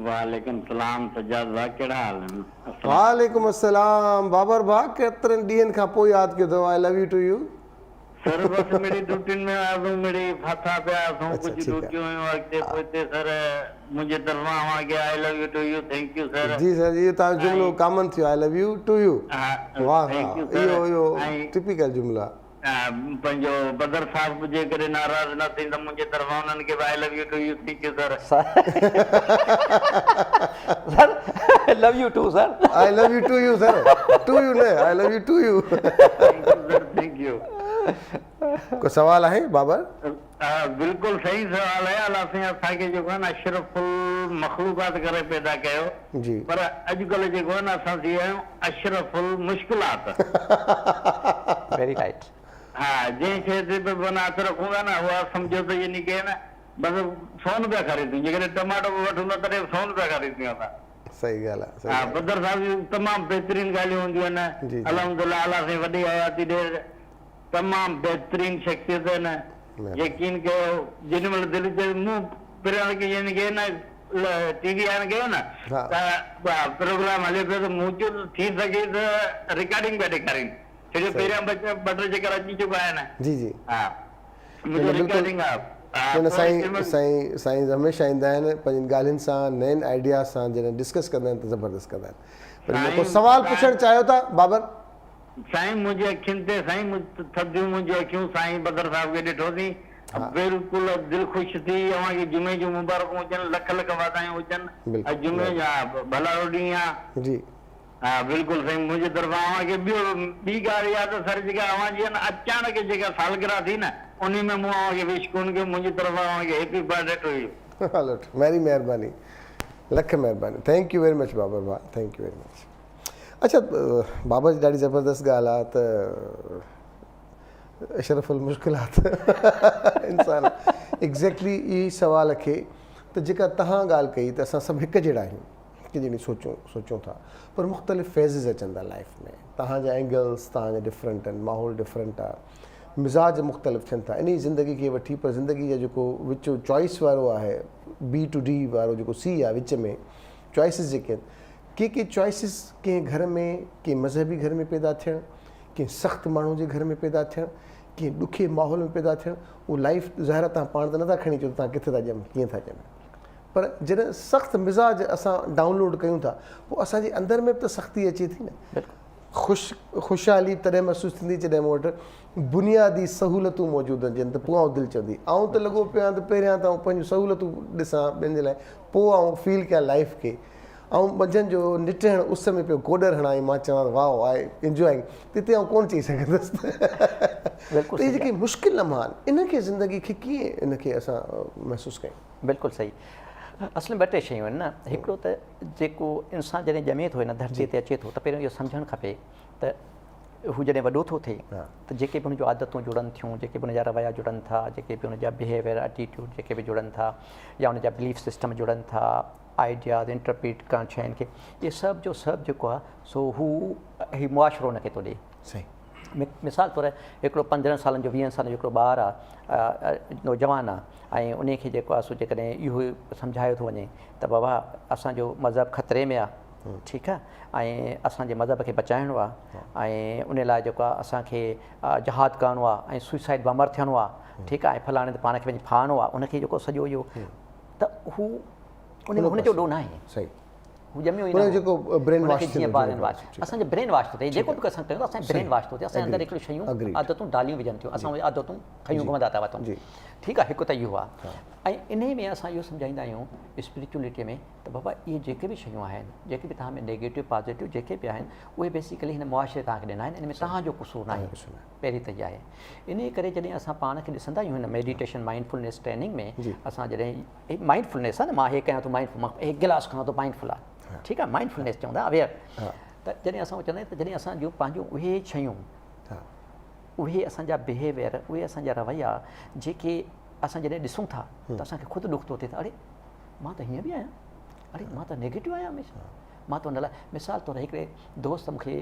वालेकुम सलाम सज्जाद भाउ, कहिड़ा हाल आहिनि? वालेकुम अस्सलाम बाबर भाउ, केतिरनि ॾींहंनि खां पोइ यादि कयो अथव। I love you to you. Sir बस मेरी ड्यूटी में आया मेरी फाथा पे आया हूं, कुछ ड्यूटियों में वक्त पोते सर मुझे तरफा वहां के I love you to you, thank you sir. जी सर, ये ता जुमलो कॉमन थियो, I love you to you. वाह, थैंक यू सर। यो टिपिकल जुमला। पंजो बदर साहब जे करे नाराज न थी त मुंहिंजे तरफा उन्हनि खे I love you to you, thank you sir. Sir love you too sir. I love you to you sir, to you न, I love you to you. Thank you sir, thank you. को सवाल है बाबर? बिल्कुल सही सवाल है। अल्लाह से असांखे जेको आहे न अशरफुल मखलूकात करे पैदा कयो जी, पर अॼुकल्ह जेको आहे न असां थी विया आहियूं अशरफुल मुश्किलात। Very right. हाँ, जंहिं शइ ते बि माना हथ रखूं था न उहा सम्झो त यानी के न बसि 100 रुपया ख़रीदूं, जेकॾहिं टमाटो बि वठूं था तॾहिं 100 रुपया ख़रीदूं असां। सही ॻाल्हि आहे। हाँ, बदर साहब जूं तमामु बहितरीन ॻाल्हियूं हूंदियूं आहिनि। अल्हम्दुलिल्लाह, अल्लाह से वॾी हयाती ॾे, तमामु बहितरीन शख़्सियत आहिनि। यकीन कयो, जेॾी महिल दिलि जे मूं पिरण खे यानी के न टीवी ऑन कयो न त प्रोग्राम हले पियो त मूं थी सघे त रिकॉर्डिंग पिया ॾेखारीनि, छोजो पहिरियां ॿ टे चकर अची चुका आहिनि। जी जी, हा, मुंहिंजो रिकॉर्डिंग आहे। साईं हमेशह ईंदा आहिनि पंहिंजी ॻाल्हियुनि सां, नयनि आइडिया सां जॾहिं डिस्कस कंदा आहिनि त ज़बरदस्त कंदा आहिनि। पर को सवाल पुछणु चाहियो था बाबर? साईं, मुंहिंजे अखियुनि ते साईं थधियूं मुंहिंजूं अखियूं साईं बदर साहब खे ॾिठोसीं, बिल्कुलु दिलि ख़ुशि थी। अव्हांखे जुमे जूं मुबारकूं हुजनि, लख लख वाधायूं हुजनि। ऐं जुमे जा भलाड़ो ॾींहुं आहे जी। हा बिल्कुलु साईं, मुंहिंजे तरफ़ां अव्हांखे ॿी ॻाल्हि इहा त सर जेका अव्हांजी आहे न अचानक जेका सालगिरह थी न उन में मूं अव्हांखे विश कोन कयो। मुंहिंजी तरफ़ां अव्हांखे हैप्पी बर्थडे टू यू। हलो, मेरी महिरबानी, लख महिरबानी, थैंक यू वेरी मच बाबर भाउ, थैंक यू वेरी मच। अच्छा बाबा जी ॾाढी ज़बरदस्त ॻाल्हि आहे त अशरफुल मुश्किलात इंसान एग्ज़ैक्टली ई सवाल खे त जेका तव्हां ॻाल्हि कई त असां सभु हिकु जहिड़ा आहियूं, हिकु जहिड़ी सोचूं था, पर मुख़्तलिफ़ फेज़िस अचनि था लाइफ में। तव्हांजा एंगल्स तव्हांजा डिफरेंट आहिनि, माहौल डिफरेंट आहे, मिज़ाज मुख़्तलिफ़ थियनि था इन ज़िंदगी खे वठी। पर ज़िंदगी जा जेको विचो चॉइस वारो आहे, बी टू डी वारो जेको सी आहे, विच में चॉइसिस जेके आहिनि, के चॉइसिस कंहिं घर में, कंहिं मज़हबी घर में पैदा थियणु, कंहिं सख़्तु माण्हू जे घर में पैदा थियणु, कंहिं ॾुखे माहौल में पैदा थियणु, उहो लाइफ ज़ाहिर तव्हां पाण त नथा खणी अचो तव्हां किथे था ॼमो, कीअं था ॼमो। पर जॾहिं सख़्तु मिज़ाज असां डाउनलोड कयूं था पोइ असांजे अंदरि में बि त सख़्ती अचे थी न। ख़ुशहाली तॾहिं महसूसु थींदी जॾहिं मूं वटि बुनियादी सहूलियतूं मौजूदु हुजनि त पोइ आउं दिलि चवंदी। आउं त लॻो पियो आहे त पहिरियां त आउं पंहिंजूं सहूलियतूं ॾिसां ॿियनि जे लाइ, पोइ आउं फील कयां लाइफ खे। ऐं मंझंदि जो निटणु उस में पियो गोॾर हणां, मां चवां वाह आहे इंजॉइंग, तिते आउं कोन चई सघंदुसि। त इहे जेके मुश्किल लम्हा आहिनि इनखे ज़िंदगी खे कीअं इनखे असां महसूसु कयूं? बिल्कुलु सही। असल में ॿ टे शयूं आहिनि न। हिकिड़ो त जेको इंसानु जॾहिं ॼमे थो हिन धरती ते अचे थो त पहिरियों इहो सम्झणु खपे त हू जॾहिं वॾो थो थिए त जेके बि हुनजूं आदतूं जुड़नि थियूं, जेके बि हुनजा रवैया जुड़नि था, जेके बि हुनजा बिहेवियर एटीट्यूड जेके बि जुड़नि था, या हुनजा बिलीफ सिस्टम जुड़नि था, आइडियाज़ इंटरप्रीट करणु शयुनि खे, इहे सभु जो सभु जेको आहे सो हू ही मुआशिरो हुनखे थो ॾिए। सही। मिसाल तौरु हिकिड़ो 15 सालनि जो 20 सालनि जो हिकिड़ो ॿारु आहे, नौजवान आहे, ऐं उन खे जेको आहे सो जेकॾहिं इहो सम्झायो थो वञे त बाबा असांजो मज़हब ख़तरे में आहे, ठीकु आहे, ऐं असांजे मज़हब खे बचाइणो आहे, ऐं उन लाइ जेको आहे असांखे जहाद करिणो आहे, ऐं सुसाइड बमर थियणो आहे, ठीकु आहे, ऐं फलाणे ते पाण खे फाड़णो आहे, उनखे जेको सॼो इहो त हू हुनजो ॾोह न आहे। सही। हू ॼमियो ई उनजो न जेको brain wash जीअं थींदो, ॿारनि वाश असांजो ब्रेन वॉश थो थिए जेको बि असां कयूं असांजो ब्रेन वॉश थो थिए असांजे अंदरि हिकिड़ियूं शयूं Agreed. आदतूं डालियूं विझनि थियूं असां उहे आदतूं खयूं घुमंदा था वठूं जी। ठीकु आहे हिकु त इहो आहे ऐं इन में असां इहो सम्झाईंदा आहियूं स्पिरिचुअलिटीअ में त बाबा इहे जेके बि शयूं आहिनि जेके बि तव्हां में नेगेटिव पॉज़िटिव जेके बि आहिनि उहे बेसिकली हिन मुआशरे तव्हांखे ॾिना आहिनि इन में तव्हांजो कुसूर न आहे पहिरीं त इहा आहे इन करे जॾहिं असां पाण खे ॾिसंदा आहियूं हिन मेडिटेशन माइंडफुलनेस ट्रेनिंग में असां जॾहिं माइंडफुलनेस आहे न मां हे कयां थो माइंडफुल मां हे गिलास खणां थो माइंडफुल आहे ठीकु आहे माइंडफुलनेस चवंदा अवेयर त जॾहिं असां चवंदा आहियूं त जॾहिं असां जूं पंहिंजूं उहे शयूं उहे असांजा बिहेवियर उहे असांजा रवैया जेके असां जॾहिं ॾिसूं था त असांखे ख़ुदि ॾुख थो थिए त अड़े मां त हीअं बि आहियां अड़े मां त नेगेटिव आहियां हमेशह मां त हुन लाइ मिसाल तौरु हिकिड़े दोस्त मूंखे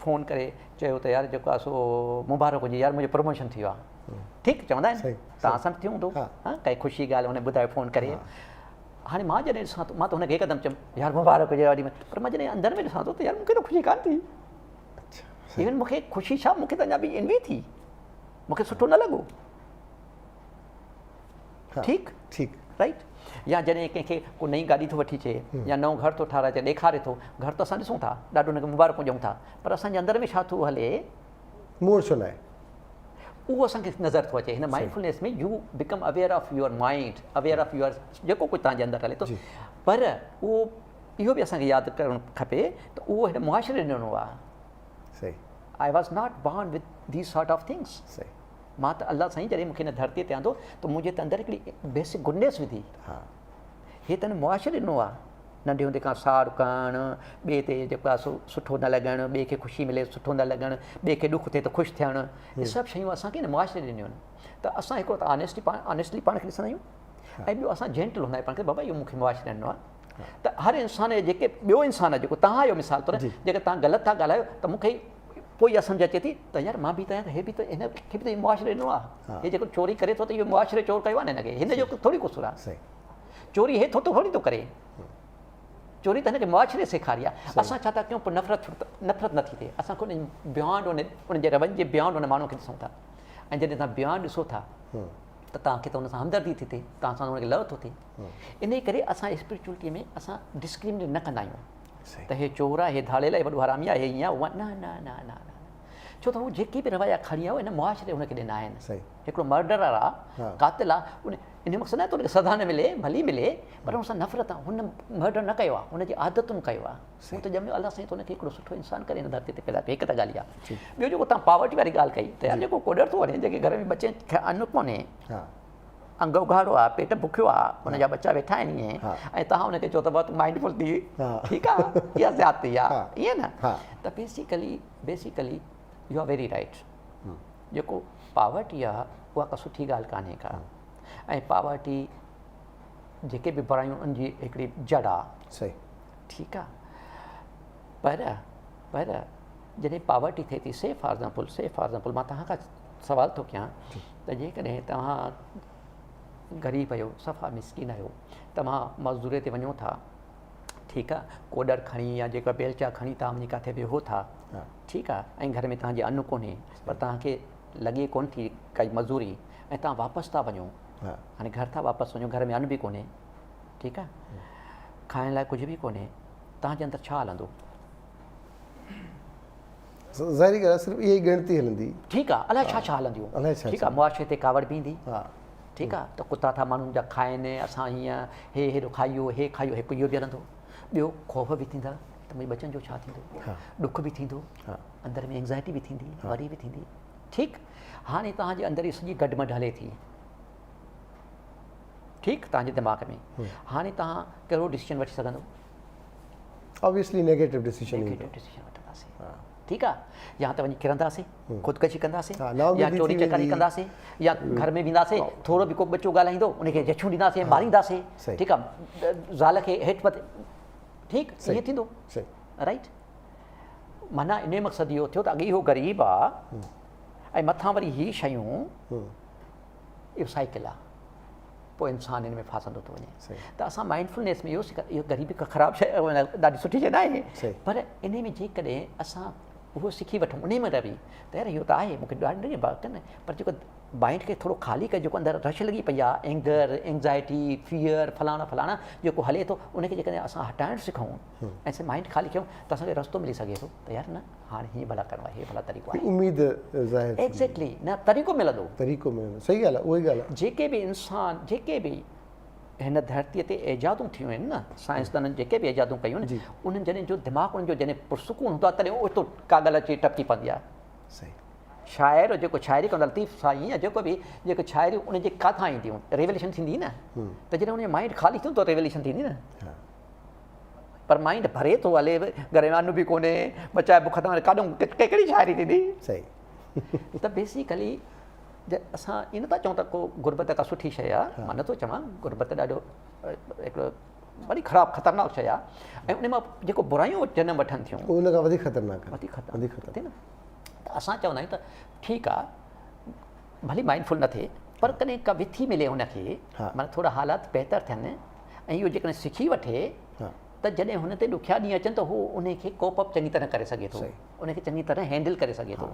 फ़ोन करे चयो त यार जेको आहे सो मुबारक हुजे यार मुंहिंजो प्रमोशन थी वियो आहे ठीकु चवंदा आहिनि तव्हां सां थियो हूंदो हा काई ख़ुशी ॻाल्हि हुन ॿुधायो फ़ोन करे हाणे मां जॾहिं ॾिसां थो मां त हुनखे हिकदमि चयुमि यार मुबारक हुजे वारी पर मां जॾहिं अंदरि में ॾिसां थो त यार मूंखे त ख़ुशी कान थी इवन मूंखे ख़ुशी छा मूंखे त अञा बि इनवी थी मूंखे सुठो न लॻो ठीकु राइट या जॾहिं कंहिंखे को नई गाॾी थो वठी अचे या नओं घरु थो ठाराए अचे ॾेखारे थो घरु त असां ॾिसूं था ॾाढो हुनखे मुबारक ॾियूं था पर असांजे अंदरि में छा थो हले मूड छो न आहे उहो असांखे नज़र थो अचे हिन माइंडफुलनेस में U become aware of your mind aware of your जेको कुझु तव्हांजे अंदरि हले थो पर उहो इहो बि असांखे यादि करणु खपे त उहो हिन मुआशरे ॾिनो आहे I was not born with these sort of things मां त अलाह साईं जॾहिं मूंखे हिन धरतीअ ते आंदो त मुंहिंजे त अंदरि हिकिड़ी बेसिक गुडनेस विधी हे त हिन मुआशरे ॾिनो आहे नंढे हूंदे खां साड़ु करणु ॿिए ते जेको आहे सो सुठो न लॻणु ॿिए खे ख़ुशी मिले सुठो न लॻणु ॿिए खे ॾुख थिए त ख़ुशि थियणु इहे सभु शयूं असांखे हिन मुआशरे ॾिनियूं आहिनि त असां हिकिड़ो त ऑनेस्टली पाण खे ॾिसंदा आहियूं ऐं ॿियो असां जेंटल हूंदा आहियूं पाण खे बाबा इहो मूंखे मुआशरे ॾिनो आहे त हर इंसान जो जेके ॿियो इंसानु आहे जेको तव्हां आहियो मिसाल तौरु जेकर तव्हां ग़लति था ॻाल्हायो त मूंखे पोइ इहा सम्झ अचे थी त यार मां बि त आहियां त हे बि त हिनखे बि त मुआशरे ॾिनो आहे हे जेको चोरी करे थो त इहो मुआशरे चोर कयो आहे न हिनखे हिन जो थोरी कुसूर आहे चोरी हे थो थोरी थो करे चोरी त हिनखे मुआशरे सेखारी आहे असां छा था कयूं पोइ नफ़रत नथी थिए असां उन बियॉन्ड उनजे रवनि जे बियॉन्ड उन माण्हू खे ॾिसूं था ऐं जॾहिं तव्हां बियॉन्ड ॾिसो था त तव्हांखे त हुन सां हमदर्दी थी थिए तव्हां सां हुनखे लव थो थिए इन करे असां स्पिरिचुअलिटीअ में असां डिस्क्रिमिनेट न कंदा आहियूं त हे चोर आहे हे धाड़ेल आहे वॾो हरामी आहे हे ईअं न न न न न छो त हू जेकी बि रवैया खणी आहे हिन मुआशरे हुनखे ॾिना आहिनि हिकिड़ो मर्डरर आहे कातिल आहे उन इन मक़सदु न त हुनखे सज़ा न मिले भली मिले पर हुन सां नफ़रत आहे हुन मर्डर न कयो आहे हुनजी आदतुनि कयो आहे हू त ॼमियो अलाह साईं त हुनखे हिकिड़ो सुठो इंसानु करे हिन धरती ते पैदा कयो हिकु त ॻाल्हि आहे ॿियो जेको तव्हां पावर्टी वारी ॻाल्हि कई त यार जेको कोडर थो वञे जेके घर में बचे खे अन्न कोन्हे अंग उघाड़ो आहे पेट बुखियो आहे हुनजा बच्चा वेठा आहिनि ईअं ऐं तव्हां हुनखे चओ त बसि माइंडफुल थी ठीकु आहे इहा ज़्यादती आहे ईअं न त basically you are very right जेको पावर्टी आहे उहा का सुठी ॻाल्हि कान्हे का ऐं पावर्टी जेके बि बुरायूं उनजी हिकिड़ी जड़ आहे ठीकु आहे पर जॾहिं पावर्टी थिए थी से फॉर एग्ज़ाम्पल मां तव्हां खां सवाल थो कयां त जेकॾहिं तव्हां ग़रीब आहियो सफ़ा मिसकिन आहियो तव्हां मज़दूरी ते वञो था ठीकु आहे कोडर खणी या जेका बेलचा खणी तव्हां वञी किथे वेहो था ठीकु आहे ऐं घर में तव्हांजे अन्न कोन्हे पर तव्हांखे लॻे कोन थी काई मज़दूरी ऐं तव्हां वापसि था वञो हाणे घर था वापसि वञो घर में अन्न बि कोन्हे ठीकु आहे खाइण लाइ कुझु बि कोन्हे तव्हांजे अंदरि छा हलंदो ज़ाहिरी ॻाल्हि आहे सिर्फ़ु इहा ई ॻणती हलंदी ठीकु आहे अलाए छा हलंदियूं ठीकु आहे मुआशरे ते कावड़ बि ईंदी ठीकु आहे त कुता था माण्हुनि जा खाइनि असां हीअं हेॾो खाइयो हे खाइयो हिकु इहो बि हलंदो ॿियो ख़ौफ़ बि थींदा त भई बचनि जो छा थींदो ॾुख बि थींदो अंदरि में एंज़ाइटी बि थींदी वरी बि थींदी ठीकु हाणे तव्हांजे अंदरि इहा सॼी गडमड हले थी ठीकु तव्हांजे दिमाग़ में हाणे तव्हां कहिड़ो डिसीजन वठी सघंदो ऑब्वियसली नेगेटिव डिसीजन वठंदासीं ठीकु आहे या त वञी किरंदासीं ख़ुदकशी कंदासीं या चोरी चकारी कंदासीं या घर में वेंदासीं थोरो बि को बचो ॻाल्हाईंदो उनखे जछूं ॾींदासीं मारींदासीं ठीकु आहे ज़ाल खे हेठि मथे ठीकु ईअं थींदो राइट माना इन मक़सदु इहो थियो त अॻे इहो ग़रीब आहे ऐं मथां वरी हीअ शयूं इहो साइकिल आहे पोइ इंसानु हिन में फासंदो थो वञे त असां माइंडफुलनेस में इहो ग़रीबी का ख़राबु शइ ॾाढी सुठी शइ न आहे पर इन में जेकॾहिं असां उहो सिखी वठूं उन में रही त यार इहो त आहे मूंखे ॾाढी बात न पर जेको माइंड खे थोरो ख़ाली करे, जेको अंदरि रश लॻी पई आहे, एंगर, एंग्ज़ाइटी, फियर, फलाणा जेको हले थो, उनखे जेकॾहिं असां हटाइणु सिखूं ऐं असां माइंड ख़ाली कयूं त असांखे रस्तो मिली सघे थो त यार न हाणे हीअं भला करिणो आहे, हीअ भला तरीक़ो आहे, उम्मीद ज़ाहिर एग्ज़ैक्टली न तरीक़ो मिलंदो। तरीक़ो मिलंदो, सही ॻाल्हि आहे, उहा ई ॻाल्हि आहे। जेके बि इंसान, जेके बि हिन धरतीअ ते इजादूं थियूं आहिनि न, साइंसदाननि जेके बि इजादूं कयूं आहिनि, उन्हनि जॾहिं जो दिमाग़ उन्हनि जो जॾहिं पुरसुकून हूंदो आहे तॾहिं ओतिरो का ॻाल्हि अची टपकी पवंदी आहे। सही। शाइर जेको शाइरी कंदो लतीफ़ साईं आहे, जेको बि जेको शाइरी उनजे किथां ईंदियूं, रेवल्यूशन थींदी न, त जॾहिं उनजो माइंड ख़ाली थींदो त रेवल्यूशन थींदी न। पर माइंड भरे थो हले, घर में अन्न बि कोन्हे, बचाए बुख तां काॾूं कहिड़ी शाइरी थींदी। सही। त बेसिकली असां ईअं नथा चऊं त को गुरबत का सुठी शइ आहे, मां नथो चवां, गुरबत ॾाढो हिकिड़ो वॾी ख़राबु ख़तरनाक शइ आहे, ऐं उन मां जेको बुरायूं जनम वठनि थियूं उन खां वधीक ख़तरनाक आहे, वधीक ख़तरनाक थिए न। त असां चवंदा आहियूं त ठीकु आहे, भली माइंडफुल न थिए, पर कॾहिं का विथी मिले हुनखे, माना थोरा हालात बहितर थियनि, ऐं इहो जेकॾहिं सिखी वठे त जॾहिं हुन ते ॾुखिया ॾींहं अचनि त हू उनखे कोप अप चङी तरह करे सघे थो, उनखे चङी तरह हैंडल करे सघे थो।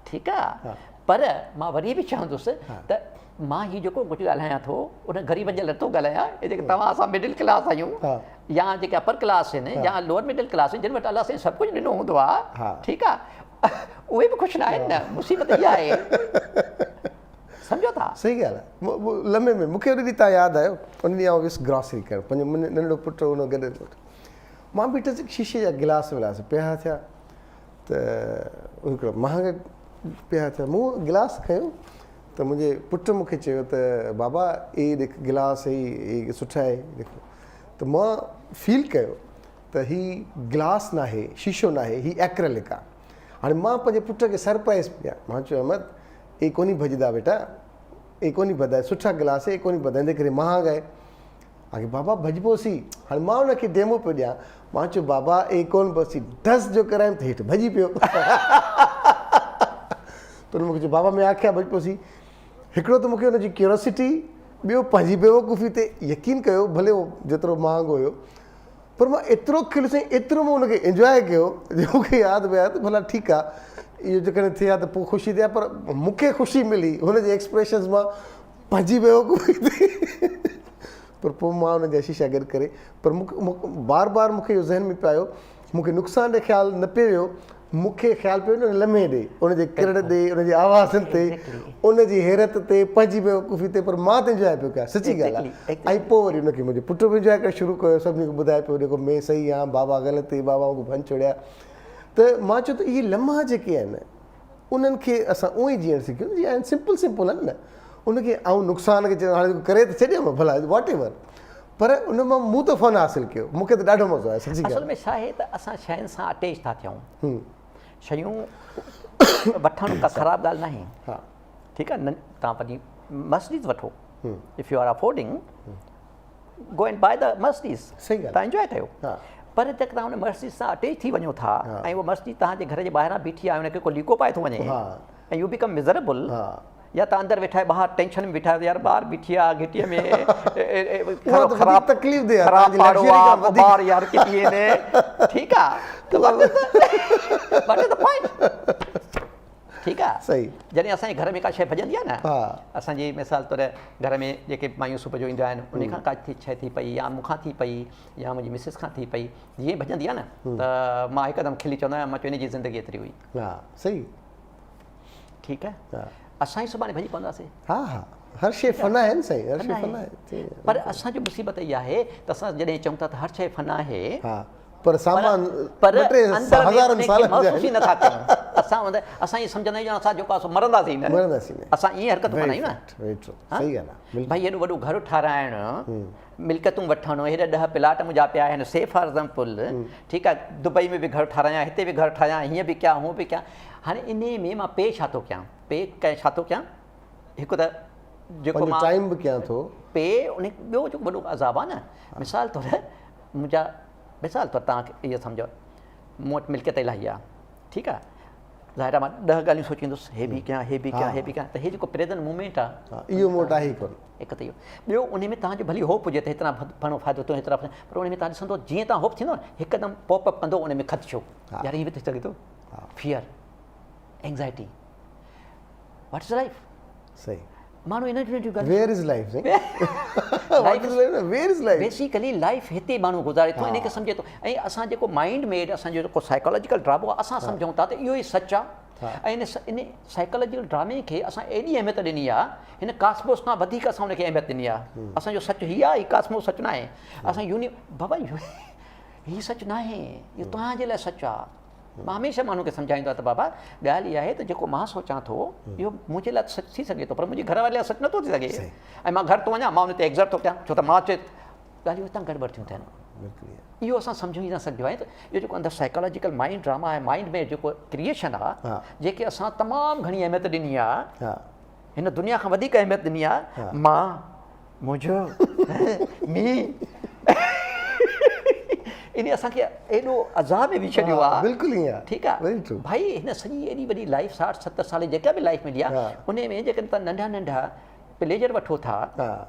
ठीकु आहे, पर मां वरी बि चवंदुसि त मां हीउ जेको कुझु ॻाल्हायां थो उन ग़रीबनि जे लाइ नथो ॻाल्हायां, हे जेके तव्हां असां मिडिल क्लास आहियूं या जेके अपर क्लास आहिनि या लोअर मिडिल क्लास आहिनि, जिन वटि अलाह साईं सभु कुझु ॾिनो हूंदो आहे, ठीकु आहे, उहे बि ख़ुशि न आहिनि न, मुसीबत इहा आहे, सम्झो था। सही ॻाल्हि आहे। लम्हे में मूंखे उन ॾींहुं तव्हां यादि आयो, उन ॾींहुं आउं वियुसि ग्रॉसरी करणु, पंहिंजो मुंहिंजो नंढो पुटु हुन गॾु, मां बीठसि, शीशे जा गिलास विलास पिया थिया, त हिकिड़ो महांगा पिया थिया, मूं गिलास खयो त मुंहिंजे पुटु मूंखे चयो त बाबा इहे ॾेख गिलास इहे सुठा आहे ॾेखो, त मां फील कयो त हीउ गिलास न आहे, शीशो न आहे, हीउ एक्रेलिक आहे। हाणे मां पंहिंजे पुट खे सरप्राइज़ पिया, मां चयो अहमद इहे कोन्ह भॼंदा बेटा, इहे कोन्ह भॼंदा, सुठा गिलास इहे कोन्ह भॼंदा, इन करे महांगा आहे। आगे बाबा भॼिबोसी, हाणे मां हुनखे डेमो पियो ॾियां, मां चयो बाबा इहे कोन्ह बसी, ढस जो करायमि त हेठि भॼी पियो। त हुन मूंखे चयो बाबा मैं आख़िया भॼिबोसी। हिकिड़ो त मूंखे हुनजी क्यूरोसिटी, ॿियो पंहिंजी बेवकूफ़ी ते यकीन कयो, भले उहो जेतिरो महांगो हुयो, पर मां एतिरो खिलुसि, एतिरो मां हुनखे इंजॉय कयो, जो मूंखे यादि पियो आहे त भला ठीकु आहे, इहो जेकॾहिं थिए हा त पोइ ख़ुशी थिए, पर मूंखे ख़ुशी मिली हुनजे एक्सप्रेशन्स मां, पंहिंजी बेवकूफ़ी ते। पर पोइ मां हुनजा शीशा गॾु करे, पर मूंखे बार बार मूंखे इहो ज़हन में पियो आयो, मूंखे नुक़सान ॾे ख़्यालु न पियो वियो, मूंखे ख़्यालु पियो न लम्हे ॾे, उनजे किरड़ ॾे, उनजे आवाज़नि ते, उनजी हैरत ते, पंहिंजी बेवकूफ़ी ते, पर मां त इंजॉय पियो कयां, सची ॻाल्हि आहे। ऐं पोइ वरी हुनखे मुंहिंजे पुट बि इंजॉय करणु शुरू कयो, सभिनी खे ॿुधाए पियो, जेको मैं सही आहियां, बाबा ग़लति, बाबा मूंखे भन छोड़िया। त मां चयो त इहे लम्हा जेके आहिनि उन्हनि खे असां उअं ई जीअण सिखियूं, जीअं आहिनि सिंपल आहिनि न, उनखे ऐं नुक़सान खे चयो हाणे करे त छॾियो भला वॉट एवर, पर उन मां मूं त फ़न हासिलु कयो, मूंखे त ॾाढो मज़ो आयो, सची ॻाल्हि। असल में छा आहे त असां शयुनि सां अटैच था थियूं, शयूं वठणु का ख़राबु ॻाल्हि न आहे, ठीकु आहे, तव्हां पंहिंजी मर्सिडीज़ वठो, if you are affording go and buy the Mercedes, तव्हां इंजॉय कयो, पर जॾहिं तव्हां हुन मर्सिडीज़ सां अटैच थी वञो था ऐं उहा मर्सिडीज़ तव्हांजे घर जे ॿाहिरां बीठी आहे, उनखे को लीको पाए थो वञे ऐं यू बिकम मिज़रेबल, या तव्हां अंदरि वेठा आहियो, ॿाहिरि टेंशन में बीठा आहियो, यार ॿाहिरि बीठी आहे घिटीअ में, ख़राबु तकलीफ़ दे ॿार यार किटी आहिनि, ठीकु आहे, ठीकु आहे, सही। जॾहिं असांजे घर में का शइ भॼंदी आहे न, असांजी मिसाल तौर घर में जेके मायूं सुबुह जो ईंदियूं आहिनि, उन खां का शइ थी पई, या मूंखां थी पई, या मुंहिंजी मिसिस खां थी पई, जीअं भॼंदी आहे न, त मां हिकदमि खिली चवंदो आहियां, मां चयो इन जी ज़िंदगी एतिरी हुई, सही, ठीकु आहे, असां ई सुभाणे भॼी पवंदासीं, हर शइ फन आहे न, सही, हर शइ फन आहे, पर असांजी मुसीबत इहा आहे त असां जॾहिं चऊं था त हर शइ फन आहे, पर सामान महसूस ई नथा कयूं, असां ईअं सम्झंदा आहियूं असां जेको आहे मरंदासीं न, असां ईअं हरकतूं कंदा आहियूं न, भई हेॾो वॾो घरु ठाराइणु, मिल्कियतूं वठणु, हेॾा 10 प्लाट मुंहिंजा पिया आहिनि, सेफ हरदम पुल, ठीकु आहे, दुबई में बि घरु ठारायां, हिते बि घरु ठाहियां, हीअं बि कयां, हूअं बि कयां, हाणे इन में मां पे छा थो कयां, पे छा थो कयां, हिकु त जेको मां टाइम बि कयां थो, पे उन ॿियो जेको वॾो अज़ाब आहे न, मिसाल तौरु मुंहिंजा, मिसाल तौरु तव्हांखे इहो सम्झो, मूं वटि मिल्कियत इलाही आहे, ठीकु आहे, ज़ाहिर आहे मां 10 ॻाल्हियूं सोचींदुसि, हे बि कयां, हे बि कयां, हे बि कयां, त हे जेको प्रेज़ेंट मूमेंट आहे, इहो मोट आहे कोन, हिकु त इहो, ॿियो उन में तव्हांजो भली होप हुजे त हेतिरा घणो फ़ाइदो थियो, हेतिरा, पर उन में तव्हां ॾिसंदो जीअं तव्हां होप थींदो न, हिकदमि पॉपअप कंदो उन में ख़दशो, यार हीअ बि थी सघे थो, fear, anxiety, what is life, सही माण्हू इन जूं ॻाल्हियूं where is life where is life basically life हिते माण्हू गुज़ारे थो इन खे सम्झे थो ऐं असां जेको माइंड मेड असांजो जेको साइकोलॉजिकल ड्रामो आहे असां सम्झूं था त इहो ई सच आहे ऐं इन साइकोलॉजिकल ड्रामे खे असां एॾी अहमियत ॾिनी आहे हिन कास्मोस खां वधीक असां हुनखे अहमियत ॾिनी आहे असांजो सच हीअ आहे कास्मोस सच न आहे असां बाबा हीअ सच न आहे इहो तव्हांजे लाइ सच आहे मां हमेशह माण्हू खे सम्झाईंदो आहे त बाबा ॻाल्हि इहा आहे त जेको मां सोचां थो इहो मुंहिंजे लाइ सच थी सघे थो पर मुंहिंजे घर वारे लाइ सच नथो थी सघे ऐं मां घर थो वञा मां हुन ते एग्ज़र्ट थो कयां छो त मां चए ॻाल्हियूं हितां गड़बड़ थियूं थियनि इहो असां सम्झी न सघंदो आहे त इहो जेको अंदरि साइकोलॉजिकल माइंड ड्रामा आहे माइंड में जेको क्रिएशन आहे जेके असां तमामु घणी अहमियत ॾिनी आहे हिन दुनिया खां वधीक अहमियत ॾिनी आहे मां मुंहिंजो मी इन असांखे एॾो अज़ाब में विझी छॾियो आहे बिल्कुलु ईअं ठीकु आहे भाई हिन सॼी एॾी वॾी लाइफ 60-70 साल जेका बि लाइफ मिली आहे उन में जेके तव्हां नंढा नंढा प्लेजर वठो था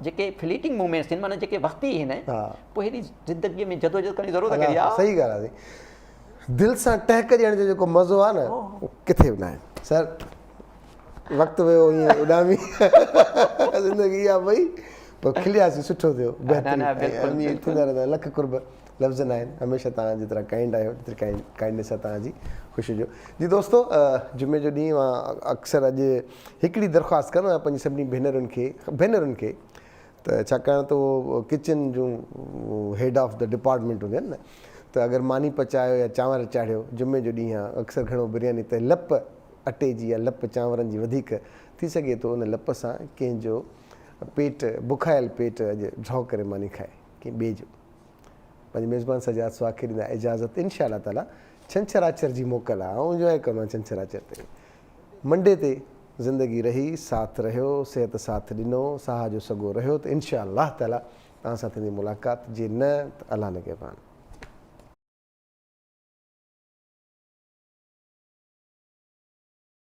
जेके फ्लीटिंग मूवमेंट्स आहिनि माना जेके वक़्ती आहिनि पोइ हेॾी ज़िंदगीअ में जदोजहद करण जी ज़रूरत कहिड़ी आहे सही ॻाल्हि आहे दिलि सां टहक ॾियण जो जेको मज़ो आहे न किथे बि न आहे सर वक़्तु वियो ईअं उॾामी ज़िंदगी आहे भई पोइ खिलियासीं सुठो थियो बहितरीनु थींदा रहंदा लख कुर्ब लफ़्ज़ न आहिनि हमेशह तव्हां जेतिरा काइंड आहियो जेतिरी काइंडनेस आहे तव्हांजी ख़ुशी जो जी दोस्तो जुमे जो ॾींहुं मां अक्सर अॼु हिकिड़ी दरख़्वास्त कंदो आहियां पंहिंजी सभिनी भेनरुनि खे त छाकाणि त उहो किचन जूं हेड ऑफ द डिपार्टमेंट हूंदियूं आहिनि न त अगरि मानी पचायो या चांवर चाढ़ियो जुमे जो ॾींहुं आहे अक्सर घणो बिरयानी त लप अटे जी या लप चांवरनि जी वधीक थी सघे थो उन लप सां कंहिंजो पेट बुखायल पेट अॼु ड्रॉ करे मानी खाए कंहिं ॿिए जो पंहिंजे मेज़बान सजाद स्वाखी ॾींदा इजाज़त इनशा ताला छंछरु जी मोकल आहे ऐं इंजॉय करिणो आहे छंछरु ते मंडे ते ज़िंदगी रही साथ रहियो सिहत साथ ॾिनो साह जो सॻो रहियो त इनशा ताला तव्हां सां थींदी मुलाक़ात जे न त अलाह न कयो पाण